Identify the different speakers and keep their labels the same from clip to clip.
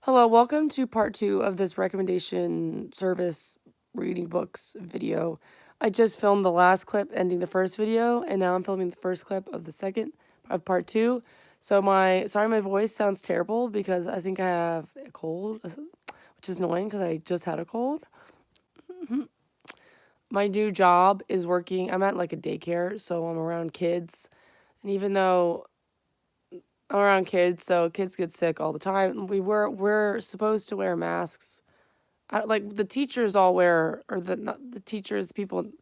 Speaker 1: Hello, welcome to part 2 of this recommendation service reading books video. I just filmed the last clip ending the first video, and now I'm filming the first clip of the second of part 2. So my voice sounds terrible because I think I have a cold, which is annoying because I just had a cold. My new job is working. I'm at like a daycare, so I'm around kids. And even though I'm around kids, so kids get sick all the time, we're supposed to wear masks. Like the teachers all wear, or not the teachers, the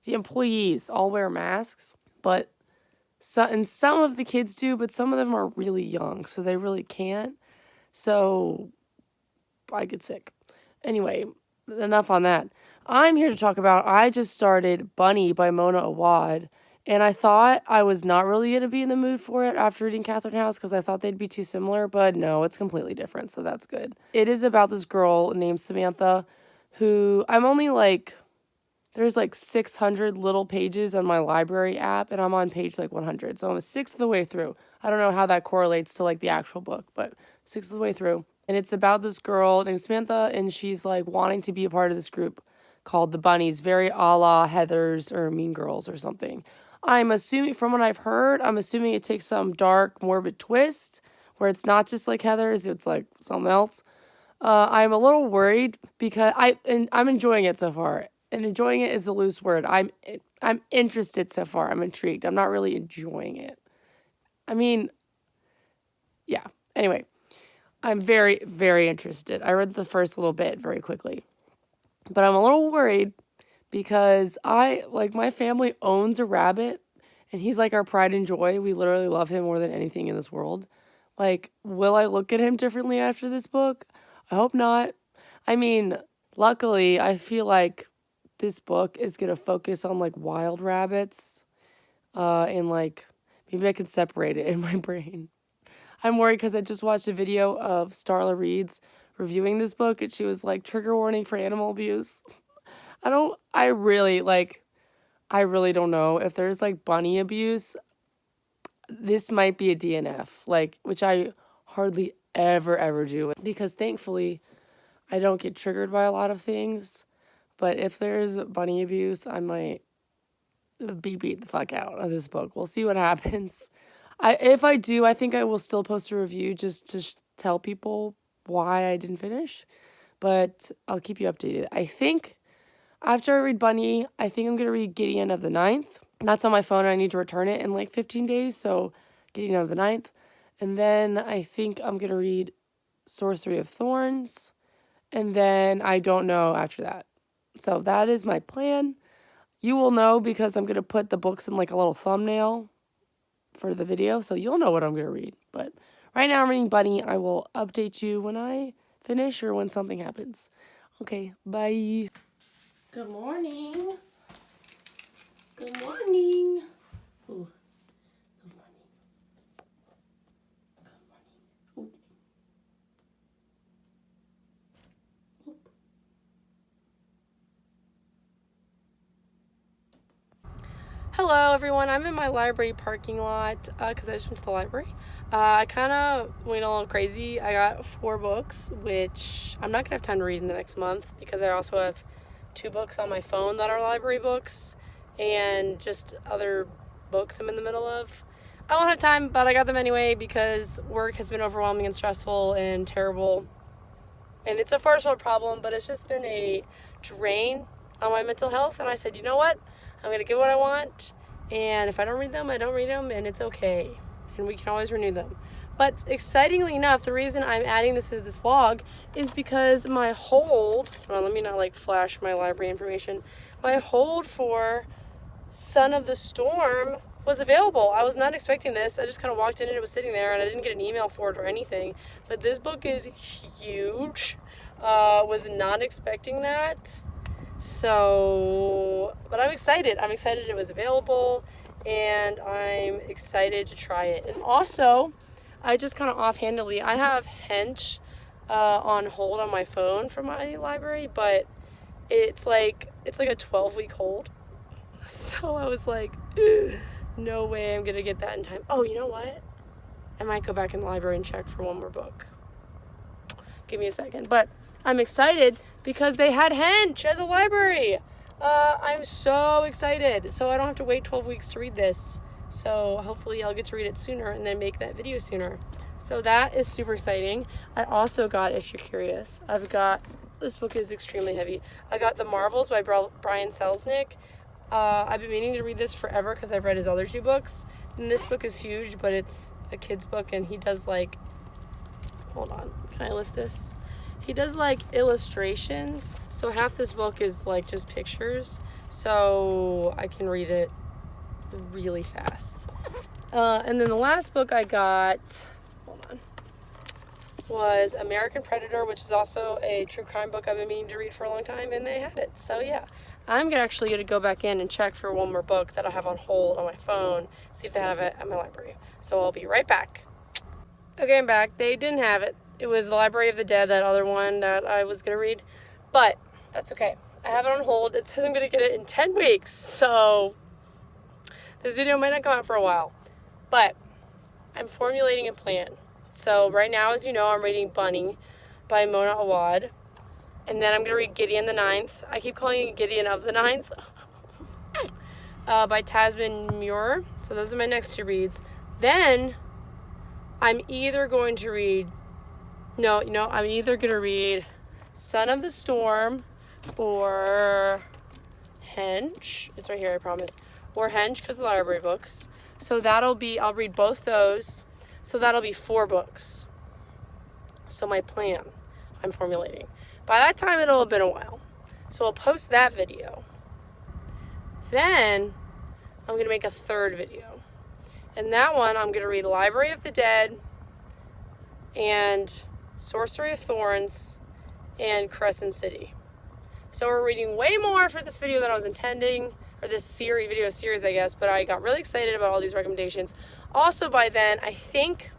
Speaker 1: employees all wear masks, but and some of the kids do, but some of them are really young, so they really can't. So I get sick. Anyway, enough on that. I'm here to talk about, I just started Bunny by Mona Awad, and I thought I was not really going to be in the mood for it after reading Catherine House because I thought they'd be too similar, but no, it's completely different, so that's good. It is about this girl named Samantha who there's like 600 little pages on my library app, and I'm on page like 100, so I'm a sixth of the way through. I don't know how that correlates to like the actual book, but sixth of the way through. And it's about this girl named Samantha, and she's like wanting to be a part of this group called the Bunnies, very a la Heathers or Mean Girls or something. I'm assuming, from what I've heard, it takes some dark, morbid twist where it's not just like Heathers, it's like something else. I'm a little worried because I'm enjoying it so far. And enjoying it is a loose word. I'm interested so far. I'm intrigued. I'm not really enjoying it. I mean, yeah. Anyway, I'm very, very interested. I read the first little bit very quickly. But I'm a little worried because my family owns a rabbit, and he's like our pride and joy. We literally love him more than anything in this world. Like, will I look at him differently after this book? I hope not. I mean, luckily, I feel like this book is going to focus on like wild rabbits, and like maybe I can separate it in my brain. I'm worried because I just watched a video of Starla Reed's reviewing this book, and she was like, trigger warning for animal abuse. I really don't know if there's like bunny abuse. This might be a DNF, which I hardly ever do, because thankfully I don't get triggered by a lot of things. But if there's bunny abuse, I might be beat the fuck out of this book. We'll see what happens. If I do, I think I will still post a review just to tell people why I didn't finish. But I'll keep you updated. I think after I read Bunny, I think I'm going to read Gideon of the Ninth. That's on my phone. I need to return it in like 15 days. So Gideon of the Ninth. And then I think I'm going to read Sorcery of Thorns. And then I don't know after that. So that is my plan. You will know because I'm going to put the books in like a little thumbnail for the video. So you'll know what I'm going to read. But right now I'm reading Bunny. I will update you when I finish or when something happens. Okay, bye. Good morning. Good morning. Ooh. Good morning. Good morning. Ooh. Oop. Hello, everyone. I'm in my library parking lot because I just went to the library. I kind of went a little crazy. I got 4 books, which I'm not going to have time to read in the next month because I also have 2 books on my phone that are library books and just other books I'm in the middle of. I won't have time, but I got them anyway because work has been overwhelming and stressful and terrible. And it's a first world problem, but it's just been a drain on my mental health. And I said, you know what? I'm going to get what I want. And if I don't read them, I don't read them, and it's okay. And we can always renew them. But excitingly enough, the reason I'm adding this to this vlog is because my hold, well, let me not flash my library information. My hold for Son of the Storm was available. I was not expecting this. I just kind of walked in and it was sitting there, and I didn't get an email for it or anything. But this book is huge. Was not expecting that. So, but I'm excited. I'm excited it was available, and I'm excited to try it. And also, I just kind of offhandedly, I have Hench on hold on my phone for my library, but it's like a 12-week hold. So I was like, no way I'm going to get that in time. Oh, you know what? I might go back in the library and check for one more book. Give me a second. But I'm excited because they had Hench at the library. I'm so excited. So I don't have to wait 12 weeks to read this. So hopefully I'll get to read it sooner and then make that video sooner. So that is super exciting. I also got, if you're curious, this book is extremely heavy. I got The Marvels by Brian Selznick. I've been meaning to read this forever because I've read his other 2 books. And this book is huge, but it's a kid's book, and he does like, hold on, can I lift this? He does like illustrations. So half this book is like just pictures. So I can read it really fast. And then the last book I got, was American Predator, which is also a true crime book I've been meaning to read for a long time, and they had it. So yeah, I'm actually going to go back in and check for one more book that I have on hold on my phone, see if they have it at my library. So I'll be right back. Okay, I'm back. They didn't have it. It was The Library of the Dead, that other one that I was going to read, but that's okay. I have it on hold. It says I'm going to get it in 10 weeks, so this video might not come out for a while, but I'm formulating a plan. So right now, as you know, I'm reading Bunny by Mona Awad. And then I'm going to read Gideon the Ninth. I keep calling it Gideon of the Ninth. By Tasman Muir. So those are my next 2 reads. Then I'm either going to read... I'm either going to read Son of the Storm or Hench. It's right here, I promise. Or Hench, because of the library books. So I'll read both those. So that'll be 4 books. So my plan I'm formulating. By that time, it'll have been a while. So I'll post that video. Then I'm going to make a 3rd video. And that one, I'm going to read Library of the Dead and Sorcery of Thorns and Crescent City. So we're reading way more for this video than I was intending, or this video series, I guess, but I got really excited about all these recommendations. Also, by then, I think,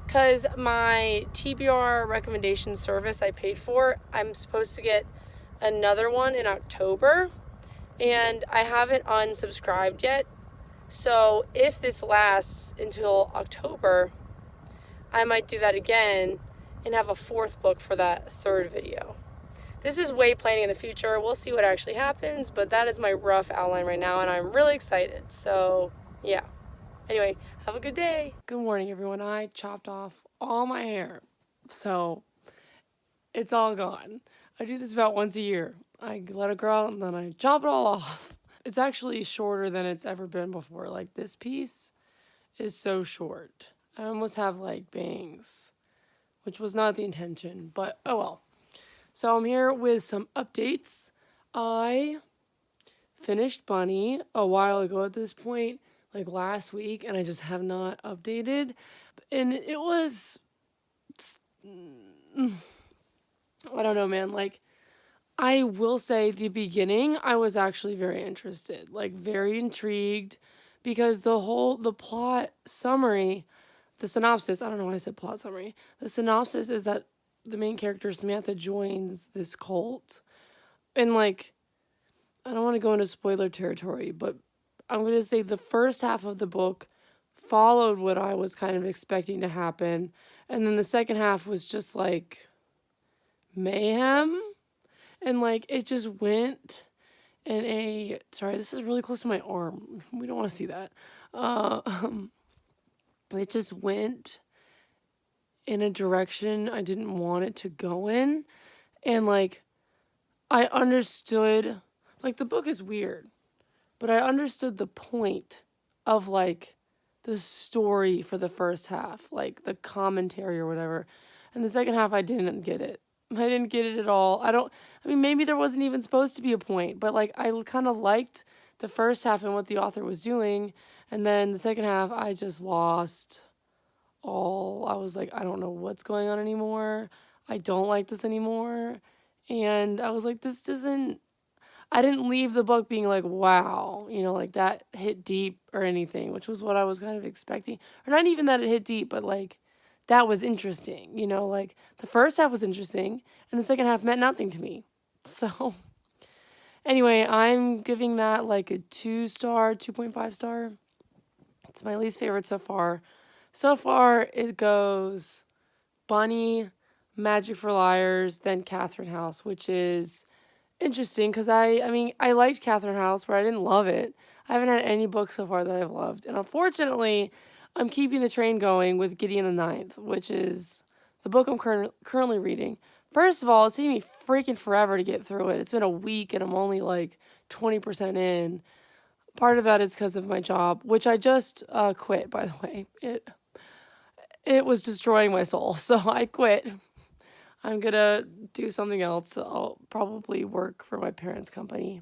Speaker 1: because my TBR Recommendations service I paid for, I'm supposed to get another one in October, and I haven't unsubscribed yet. So if this lasts until October, I might do that again and have a 4th book for that 3rd video. This is way planning in the future. We'll see what actually happens, but that is my rough outline right now, and I'm really excited. So yeah. Anyway, have a good day. Good morning, everyone. I chopped off all my hair, so it's all gone. I do this about once a year. I let it grow out and then I chop it all off. It's actually shorter than it's ever been before. Like, this piece is so short. I almost have like bangs, which was not the intention, but oh well. So I'm here with some updates. I finished Bunny a while ago at this point, like last week, and I just have not updated. And it was, I don't know, man. Like, I will say the beginning, I was actually very interested, like very intrigued, because the plot summary, the synopsis, I don't know why I said plot summary. The synopsis is that the main character, Samantha, joins this cult. And like, I don't want to go into spoiler territory, but I'm going to say the first half of the book followed what I was kind of expecting to happen. And then the second half was just like mayhem. And like, it just went in sorry, this is really close to my arm. We don't want to see that. It just went in a direction I didn't want it to go in. And like, I understood, like, the book is weird, but I understood the point of like the story for the first half, like the commentary or whatever. And the second half, I didn't get it. I didn't get it at all. Maybe there wasn't even supposed to be a point, but like, I kind of liked the first half and what the author was doing. And then the second half, I just lost all. I was like, I don't know what's going on anymore. I don't like this anymore. And I was like, I didn't leave the book being like, wow, like that hit deep or anything, which was what I was kind of expecting. Or not even that it hit deep, but like, that was interesting, like the first half was interesting and the second half meant nothing to me. So anyway, I'm giving that like a 2-star, 2.5 star. It's my least favorite so far. So far, it goes Bunny, Magic for Liars, then Catherine House, which is interesting because I liked Catherine House, but I didn't love it. I haven't had any book so far that I've loved. And unfortunately, I'm keeping the train going with Gideon the Ninth, which is the book I'm currently reading. First of all, it's taking me freaking forever to get through it. It's been a week and I'm only like 20% in. Part of that is because of my job, which I just quit, by the way. It was destroying my soul, so I quit. I'm gonna do something else. I'll probably work for my parents' company.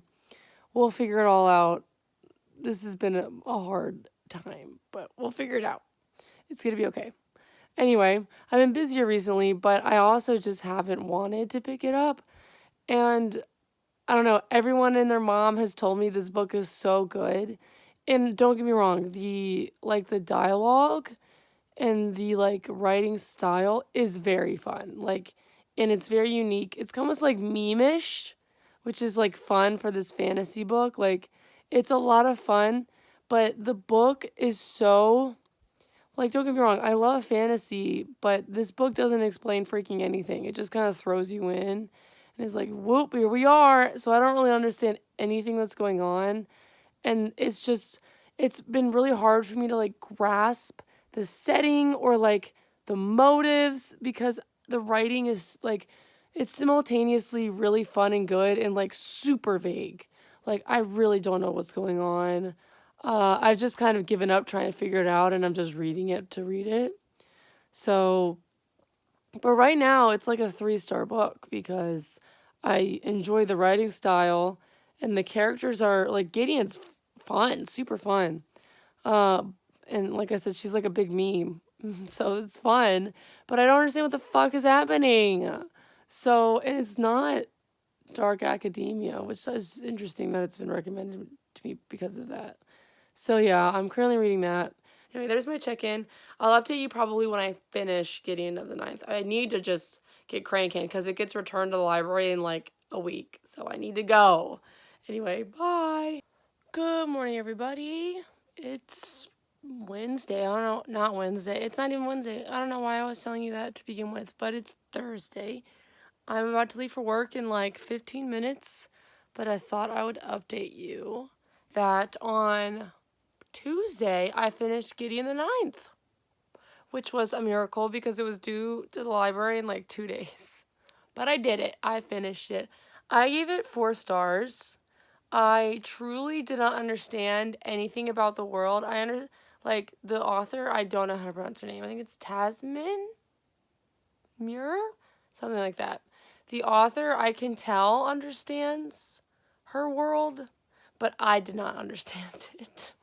Speaker 1: We'll figure it all out. This has been a hard time, but we'll figure it out. It's gonna be okay. Anyway, I've been busier recently, but I also just haven't wanted to pick it up. And I don't know, everyone and their mom has told me this book is so good. And don't get me wrong, the dialogue and the writing style is very fun. And it's very unique. It's almost like meme-ish, which is fun for this fantasy book. It's a lot of fun, but the book is so don't get me wrong, I love fantasy, but this book doesn't explain freaking anything. It just kind of throws you in and it's like, whoop, here we are. So I don't really understand anything that's going on. And it's been really hard for me to grasp the setting or the motives because the writing is it's simultaneously really fun and good and super vague. I really don't know what's going on. I've just kind of given up trying to figure it out and I'm just reading it to read it. So, but right now it's like a 3-star book because I enjoy the writing style and the characters are Gideon's fun, super fun. And like I said, she's like a big meme. So it's fun, but I don't understand what the fuck is happening. So it's not dark academia, which is interesting that it's been recommended to me because of that. So yeah, I'm currently reading that. Anyway, there's my check-in. I'll update you probably when I finish Gideon of the Ninth. I need to just get cranking because it gets returned to the library in a week. So I need to go. Anyway, bye. Good morning, everybody. It's Wednesday. I don't know, not Wednesday. It's not even Wednesday. I don't know why I was telling you that to begin with, but it's Thursday. I'm about to leave for work in 15 minutes, but I thought I would update you that on Tuesday I finished Gideon the Ninth, which was a miracle because it was due to the library in 2 days. But I did it. I finished it. I gave it 4 stars. I truly did not understand anything about the world. The author, I don't know how to pronounce her name. I think it's Tasmin Muir? Something like that. The author, I can tell, understands her world, but I did not understand it.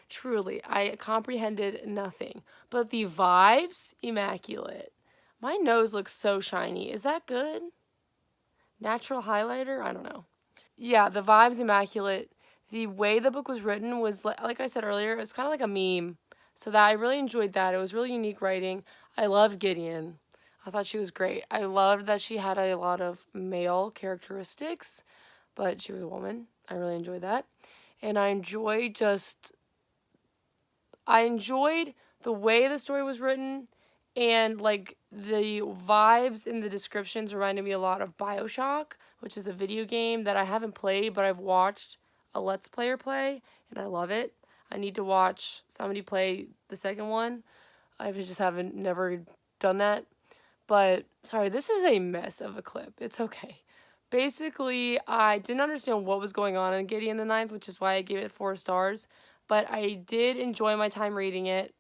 Speaker 1: Truly, I comprehended nothing. But the vibes, immaculate. My nose looks so shiny. Is that good? Natural highlighter? I don't know. Yeah, the vibes, immaculate. The way the book was written was, like I said earlier, it was kind of like a meme. So that I really enjoyed that. It was really unique writing. I loved Gideon. I thought she was great. I loved that she had a lot of male characteristics, but she was a woman. I really enjoyed that. And I enjoyed the way the story was written and the vibes in the descriptions reminded me a lot of BioShock, which is a video game that I haven't played, but I've watched a Let's Player play, and I love it. I need to watch somebody play the second one. I just never done that. But, sorry, this is a mess of a clip. It's okay. Basically, I didn't understand what was going on in Gideon the Ninth, which is why I gave it 4 stars. But I did enjoy my time reading it,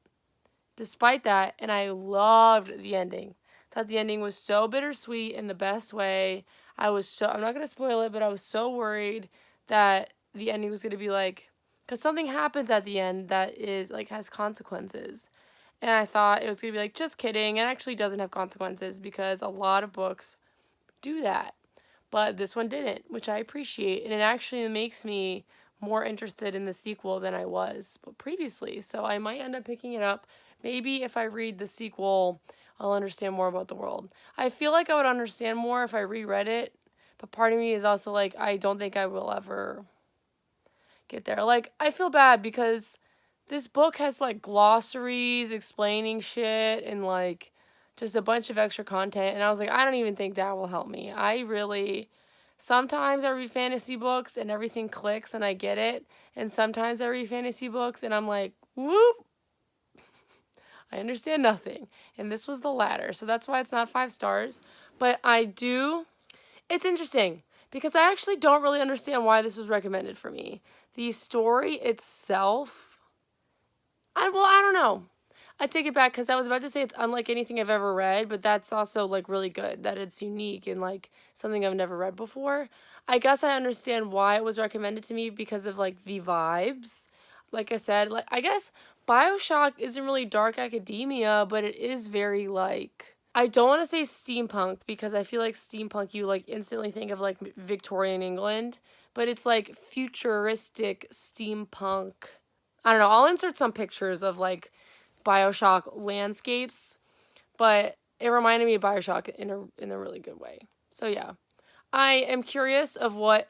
Speaker 1: despite that, and I loved the ending. Thought the ending was so bittersweet in the best way. I'm not going to spoil it, but I was so worried that the ending was going to be because something happens at the end that is, has consequences. And I thought it was going to be just kidding. It actually doesn't have consequences because a lot of books do that. But this one didn't, which I appreciate. And it actually makes me more interested in the sequel than I was previously. So I might end up picking it up. Maybe if I read the sequel, I'll understand more about the world. I feel like I would understand more if I reread it. But part of me is also I don't think I will ever get there. I feel bad because this book has glossaries explaining shit and just a bunch of extra content. And I was like, I don't even think that will help me. Sometimes I read fantasy books and everything clicks and I get it. And sometimes I read fantasy books and I'm like, whoop, I understand nothing. And this was the latter. So that's why it's not 5 stars. But it's interesting because I actually don't really understand why this was recommended for me. The story itself, I don't know. I take it back because I was about to say it's unlike anything I've ever read, but that's also like really good that it's unique and like something I've never read before. I guess I understand why it was recommended to me because of like the vibes. Like I said, like I guess BioShock isn't really dark academia, but it is very like, I don't want to say steampunk because I feel like steampunk you like instantly think of like Victorian England, but it's like futuristic steampunk. I don't know. I'll insert some pictures of like BioShock landscapes, but it reminded me of BioShock in a really good way. So yeah, I am curious of what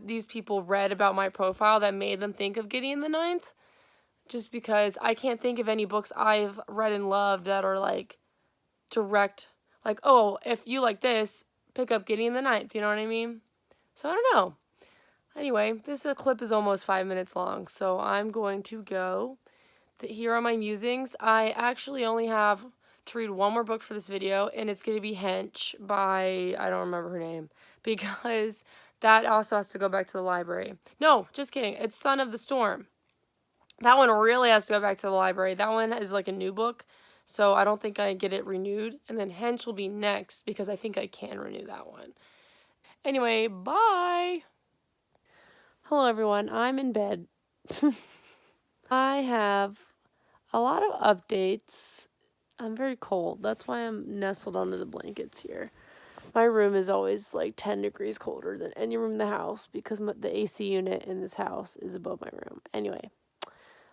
Speaker 1: these people read about my profile that made them think of Gideon the Ninth, just because I can't think of any books I've read and loved that are like direct, like, oh, if you like this, pick up Gideon the Ninth, you know what I mean? So I don't know. Anyway, this clip is almost 5 minutes long, so I'm going to go. Here are my musings. I actually only have to read one more book for this video, and it's going to be Hench by, I don't remember her name, because that also has to go back to the library. No, just kidding. It's Son of the Storm. That one really has to go back to the library. That one is like a new book, so I don't think I get it renewed. And then Hench will be next, because I think I can renew that one. Anyway, bye! Hello, everyone. I'm in bed. I have a lot of updates. I'm very cold. That's why I'm nestled under the blankets here. My room is always like 10 degrees colder than any room in the house because the AC unit in this house is above my room. Anyway,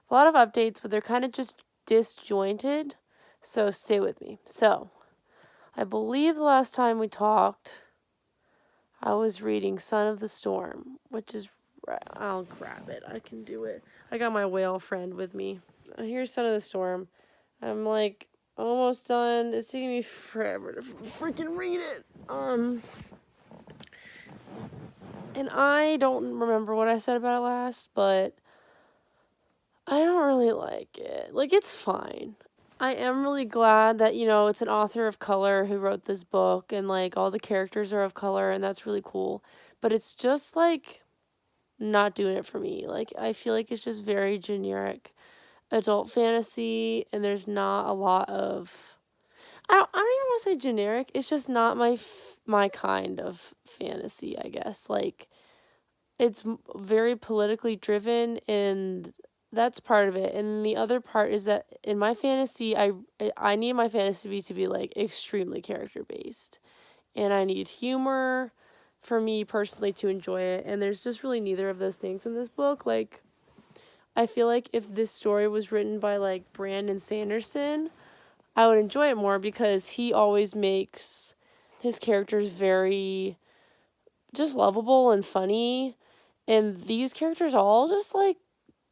Speaker 1: a lot of updates, but they're kind of just disjointed, so stay with me. So, I believe the last time we talked, I was reading Son of the Storm, which is, I'll grab it. I can do it. I got my whale friend with me. Here's Son of the Storm. I'm like almost done. It's taking me forever to freaking read it. And I don't remember what I said about it last, but I don't really like it. Like, it's fine. I am really glad that, it's an author of color who wrote this book, and like all the characters are of color, and that's really cool. But it's just like not doing it for me. Like, I feel like it's just very generic adult fantasy, and there's not a lot of, I don't even want to say generic. It's just not my kind of fantasy, I guess. Like, it's very politically driven, and that's part of it. And the other part is that in my fantasy, I need my fantasy to be like extremely character based, and I need humor for me personally to enjoy it. And there's just really neither of those things in this book. Like, I feel like if this story was written by like Brandon Sanderson, I would enjoy it more because he always makes his characters very just lovable and funny. And these characters are all just like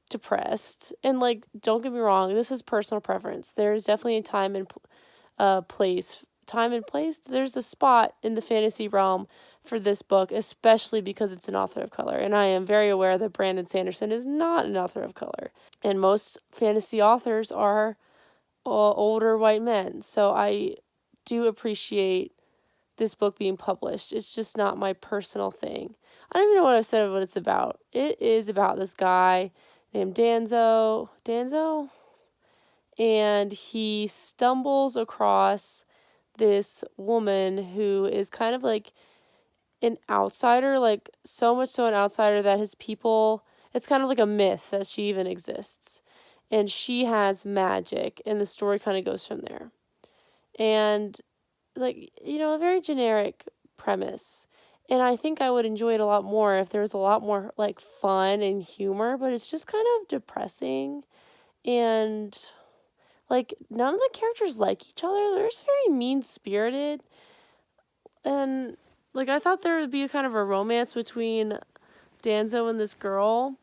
Speaker 1: depressed. And like, don't get me wrong, this is personal preference. There's definitely a time and place. There's a spot in the fantasy realm for this book, especially because it's an author of color. And I am very aware that Brandon Sanderson is not an author of color. And most fantasy authors are older white men. So I do appreciate this book being published. It's just not my personal thing. I don't even know what I've said of what it's about. It is about this guy named Danzo, and he stumbles across this woman who is kind of like an outsider, like so much so an outsider that his people, it's kind of like a myth that she even exists. And she has magic, and the story kind of goes from there. And like, a very generic premise. And I think I would enjoy it a lot more if there was a lot more like fun and humor, but it's just kind of depressing. And like, none of the characters like each other. They're just very mean-spirited. And like, I thought there would be kind of a romance between Danzo and this girl.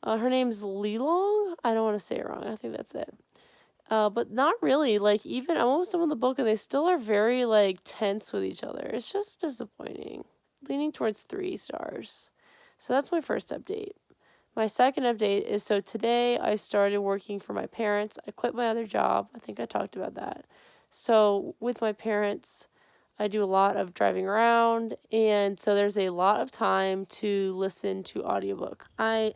Speaker 1: Her name's Lilong. I don't want to say it wrong. I think that's it.
Speaker 2: But not really. Like, even I'm almost done with the book, and they still are very, like, tense with each other. It's just disappointing. Leaning towards 3 stars. So that's my first update. My second update is, so today I started working for my parents. I quit my other job. I think I talked about that. So with my parents, I do a lot of driving around, and so there's a lot of time to listen to audiobook. I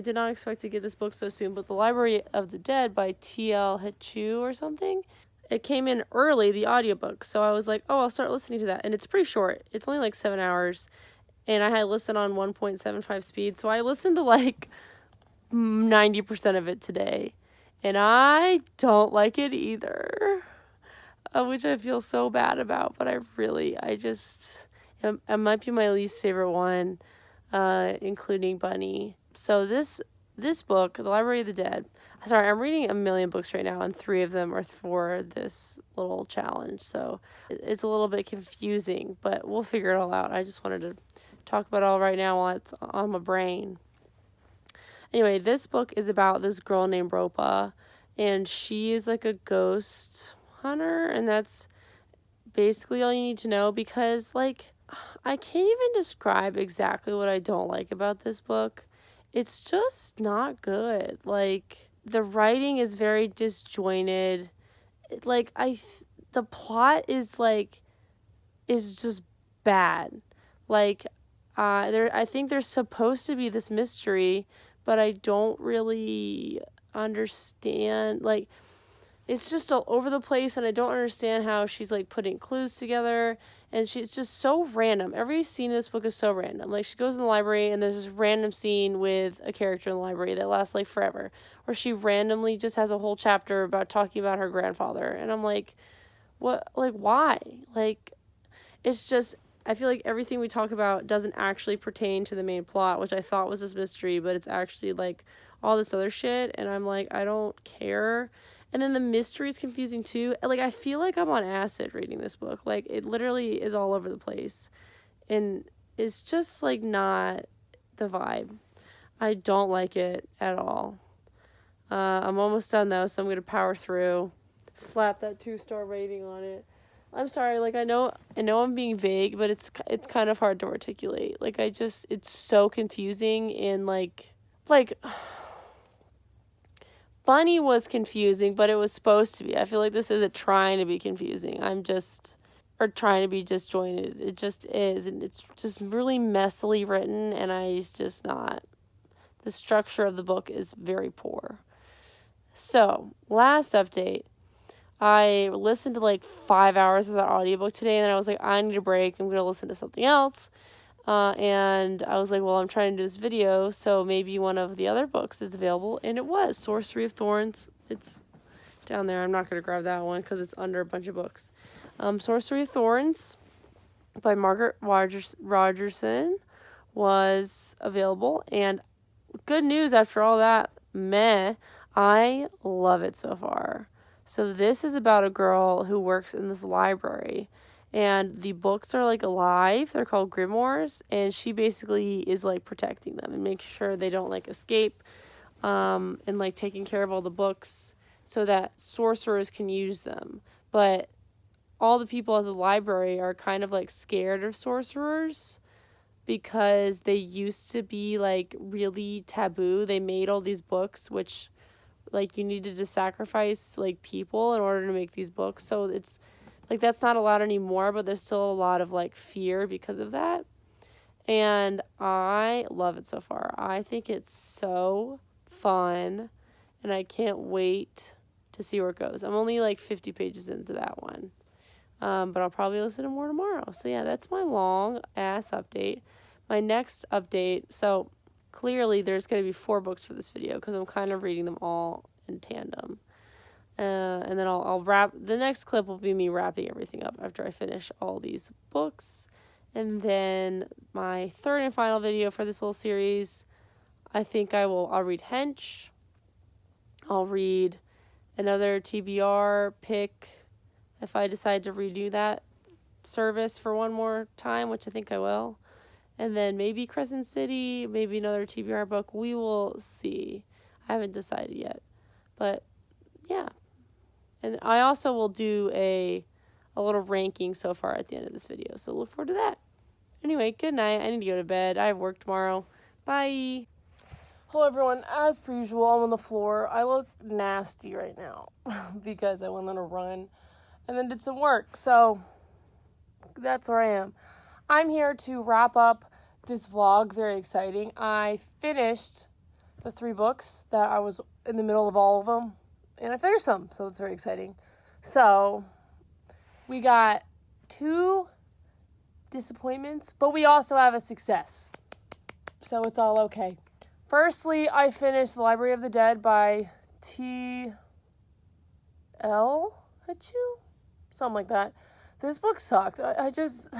Speaker 2: did not expect to get this book so soon, but The Library of the Dead by T.L. Hichu or something, it came in early, the audiobook. So I was like, oh, I'll start listening to that. And it's pretty short. It's only like 7 hours. And I had listened on 1.75 speed. So I listened to like 90% of it today. And I don't like it either. Which I feel so bad about. But it might be my least favorite one, including Bunny. So this book, The Library of the Dead. Sorry, I'm reading a million books right now, and 3 of them are for this little challenge. So it's a little bit confusing, but we'll figure it all out. I just wanted to talk about it all right now while it's on my brain. Anyway, this book is about this girl named Ropa, and she is like a ghost hunter, and that's basically all you need to know, because, like, I can't even describe exactly what I don't like about this book. It's just not good. Like, the writing is very disjointed. Like, the plot is just bad. Like, I think there's supposed to be this mystery, but I don't really understand. Like, it's just all over the place, and I don't understand how she's like putting clues together, and she's just so random. Every scene in this book is so random. Like, she goes in the library, and there's this random scene with a character in the library that lasts like forever, or she randomly just has a whole chapter about talking about her grandfather, and I'm like, what? Like, why? Like, it's just, I feel like everything we talk about doesn't actually pertain to the main plot, which I thought was this mystery, but it's actually like all this other shit, and I'm like, I don't care. And then the mystery is confusing too. Like, I feel like I'm on acid reading this book. Like, it literally is all over the place, and it's just like not the vibe. I don't like it at all. I'm almost done though, so I'm gonna power through. Slap that 2-star rating on it. I'm sorry, like, I know I'm being vague, but it's kind of hard to articulate. Like, it's so confusing, and like Bunny was confusing, but it was supposed to be. I feel like this isn't trying to be confusing. Or trying to be disjointed. It just is, and it's just really messily written, and it's just not. The structure of the book is very poor. So, last update. I listened to like 5 hours of that audiobook today, and then I was like, I need a break. I'm going to listen to something else. And I was like, well, I'm trying to do this video, so maybe one of the other books is available. And it was Sorcery of Thorns. It's down there. I'm not going to grab that one because it's under a bunch of books. Sorcery of Thorns by Margaret Rogerson was available. And good news after all that, I love it so far. So this is about a girl who works in this library, and the books are like alive. They're called grimoires, and she basically is like protecting them and making sure they don't like escape, and like taking care of all the books so that sorcerers can use them. But all the people at the library are kind of like scared of sorcerers because they used to be like really taboo. They made all these books which, like, you needed to sacrifice like people in order to make these books, so it's like that's not allowed anymore, but there's still a lot of like fear because of that. And I love it so far. I think it's so fun, and I can't wait to see where it goes. I'm only like 50 pages into that one, but I'll probably listen to more tomorrow. So yeah, that's my long ass update. My next update, so clearly there's going to be 4 books for this video because I'm kind of reading them all in tandem. And then I'll wrap. The next clip will be me wrapping everything up after I finish all these books. And then my third and final video for this little series, I think I'll read Hench. I'll read another TBR pick if I decide to redo that service for one more time, which I think I will. And then maybe Crescent City, maybe another TBR book. We will see. I haven't decided yet. But yeah. And I also will do a little ranking so far at the end of this video. So look forward to that. Anyway, good night. I need to go to bed. I have work tomorrow. Bye.
Speaker 1: Hello everyone, as per usual, I'm on the floor. I look nasty right now because I went on a run and then did some work, so that's where I am. I'm here to wrap up this vlog, very exciting. I finished the 3 books that I was in the middle of all of them, and I finished them, so that's very exciting. So, we got 2 disappointments, but we also have a success, so it's all okay. Firstly, I finished The Library of the Dead by T.L. Hachu? Something like that. This book sucked. I didn't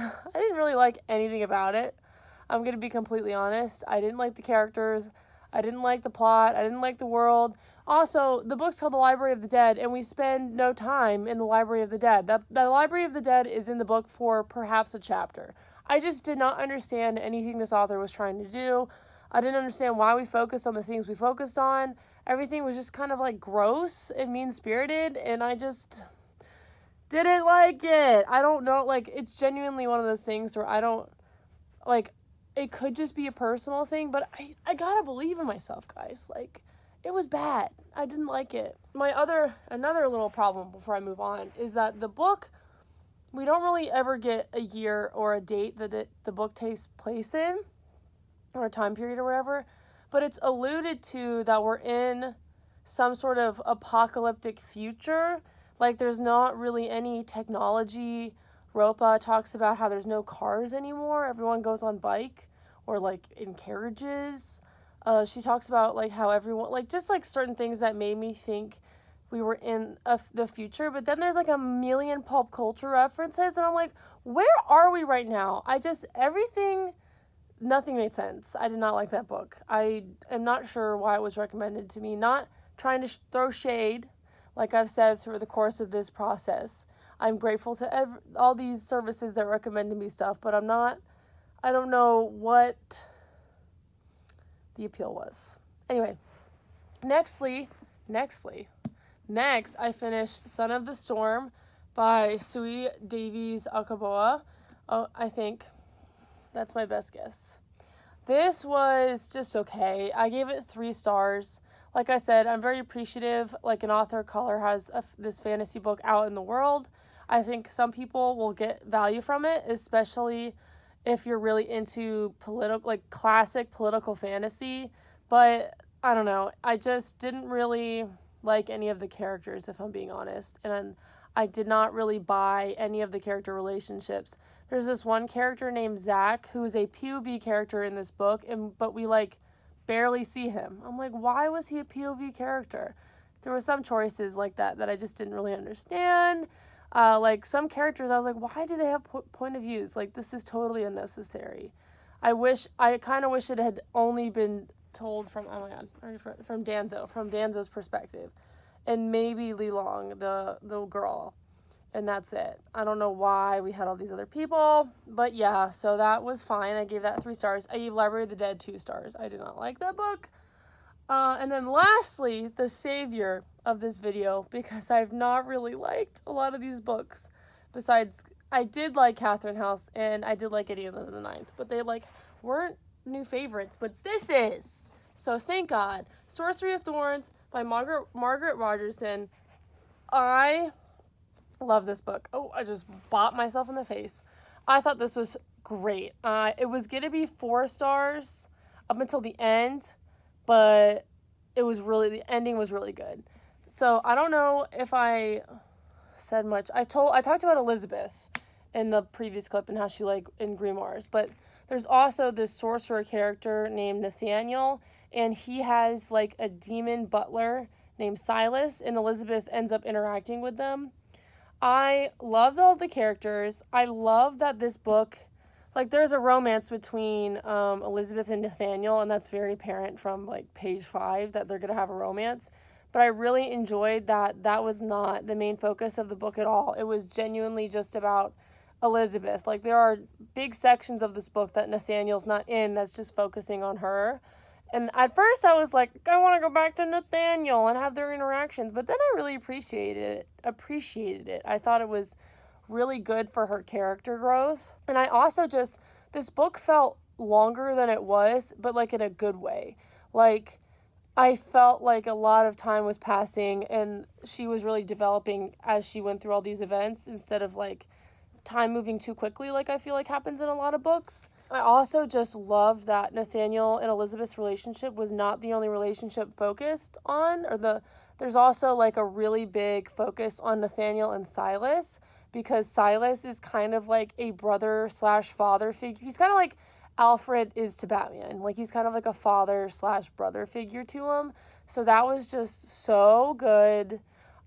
Speaker 1: really like anything about it. I'm going to be completely honest. I didn't like the characters. I didn't like the plot. I didn't like the world. Also, the book's called The Library of the Dead, and we spend no time in the Library of the Dead. The Library of the Dead is in the book for perhaps a chapter. I just did not understand anything this author was trying to do. I didn't understand why we focused on the things we focused on. Everything was just kind of like gross and mean-spirited, and I just didn't like it. I don't know, like, it's genuinely one of those things where I don't, like, it could just be a personal thing, but I gotta believe in myself, guys. Like, it was bad. I didn't like it. Another little problem before I move on is that the book, we don't really ever get a year or a date that the book takes place in, or a time period or whatever, but it's alluded to that we're in some sort of apocalyptic future. Like, there's not really any technology. Ropa talks about how there's no cars anymore. Everyone goes on bike or, like, in carriages. She talks about, like, how everyone, like, just, like, certain things that made me think we were in the future. But then there's, like, a million pop culture references, and I'm like, where are we right now? Nothing made sense. I did not like that book. I am not sure why it was recommended to me. Not trying to throw shade, like I've said through the course of this process. I'm grateful to all these services that recommended me stuff, but I don't know what the appeal was. Anyway, next, I finished Son of the Storm by Sui Davies Akaboa. Oh, I think that's my best guess. This was just okay. I gave it 3 stars. Like I said, I'm very appreciative, like, an author of color has this fantasy book out in the world. I think some people will get value from it, especially if you're really into classic political fantasy. But I don't know. I just didn't really like any of the characters, if I'm being honest. And I did not really buy any of the character relationships. There's this one character named Zach who is a POV character in this book, but we, like, barely see him. I'm like, why was he a POV character? There were some choices like that I just didn't really understand. Like, some characters, I was like, why do they have point of views? Like, this is totally unnecessary. I kind of wish it had only been told from Danzo's perspective. And maybe Li Long, the girl. And that's it. I don't know why we had all these other people. But yeah, so that was fine. I gave that 3 stars. I gave Library of the Dead 2 stars. I did not like that book. And then lastly, the savior of this video, because I've not really liked a lot of these books. Besides, I did like Catherine House, and I did like Gideon the Ninth. But they, like, weren't new favorites. But this is. So thank God. Sorcery of Thorns by Margaret Rogerson. I love this book. Oh, I just bopped myself in the face. I thought this was great. It was going to be 4 stars up until the end, but the ending was really good. So I don't know if I said much. I talked about Elizabeth in the previous clip and how she, like, in grimoires, but there's also this sorcerer character named Nathaniel, and he has, like, a demon butler named Silas, and Elizabeth ends up interacting with them. I loved all the characters. I love that this book, like, there's a romance between Elizabeth and Nathaniel, and that's very apparent from, like, page 5 that they're going to have a romance. But I really enjoyed that was not the main focus of the book at all. It was genuinely just about Elizabeth. Like, there are big sections of this book that Nathaniel's not in that's just focusing on her. And at first I was like, I want to go back to Nathaniel and have their interactions, but then I really appreciated it. I thought it was really good for her character growth. And I also just, this book felt longer than it was, but like in a good way. Like, I felt like a lot of time was passing and she was really developing as she went through all these events instead of like time moving too quickly, like I feel like happens in a lot of books. I also just love that Nathaniel and Elizabeth's relationship was not the only relationship focused on, there's also like a really big focus on Nathaniel and Silas, because Silas is kind of like a brother slash father figure. He's kind of like Alfred is to Batman. Like he's kind of like a father slash brother figure to him. So that was just so good.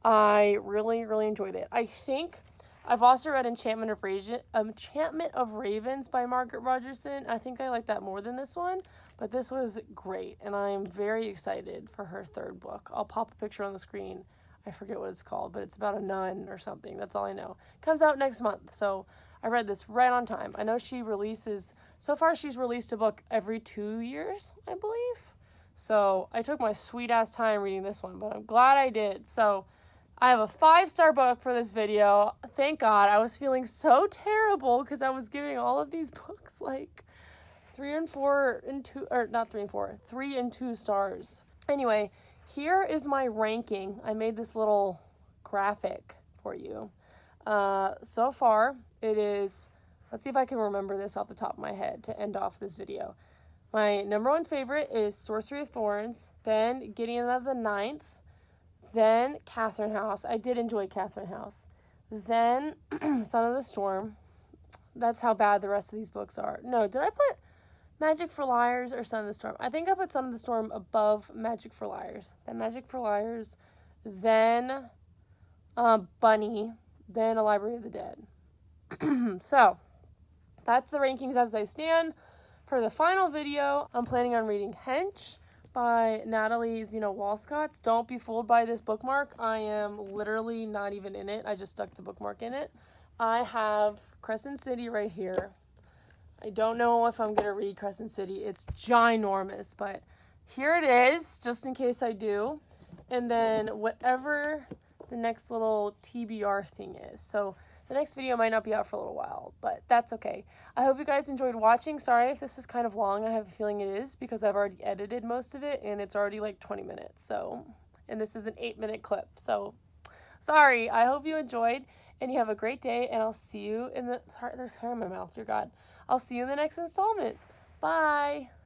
Speaker 1: I really, really enjoyed it. I think I've also read Enchantment of Ravens by Margaret Rogerson. I think I like that more than this one, but this was great, and I'm very excited for her third book. I'll pop a picture on the screen. I forget what it's called, but it's about a nun or something. That's all I know. Comes out next month, so I read this right on time. I know so far she's released a book every 2 years, I believe. So I took my sweet ass time reading this one, but I'm glad I did. So I have a 5-star book for this video. Thank God. I was feeling so terrible because I was giving all of these books like 3 and 4 and 2, or not 3 and 4, 3 and 2 stars. Anyway, here is my ranking. I made this little graphic for you. So far, it is, let's see if I can remember this off the top of my head to end off this video. My number 1 favorite is Sorcery of Thorns, then Gideon of the Ninth, then Catherine House. I did enjoy Catherine House. Then Son of the Storm. That's how bad the rest of these books are. No, did I put Magic for Liars or Son of the Storm? I think I put Son of the Storm above Magic for Liars. Then Magic for Liars. Then Bunny. Then A Library of the Dead. So, that's the rankings as they stand. For the final video, I'm planning on reading Hench by Natalie Zeno Walscott. Don't be fooled by this bookmark. I am literally not even in it. I just stuck the bookmark in it. I have Crescent City right here. I don't know if I'm going to read Crescent City. It's ginormous, but here it is, just in case I do. And then whatever the next little TBR thing is. So the next video might not be out for a little while, but that's okay. I hope you guys enjoyed watching. Sorry if this is kind of long. I have a feeling it is because I've already edited most of it and it's already like 20 minutes. So, and this is an 8-minute clip. So, sorry. I hope you enjoyed and you have a great day, and I'll see you in the, sorry, there's hair in my mouth. Dear God. I'll see you in the next installment. Bye.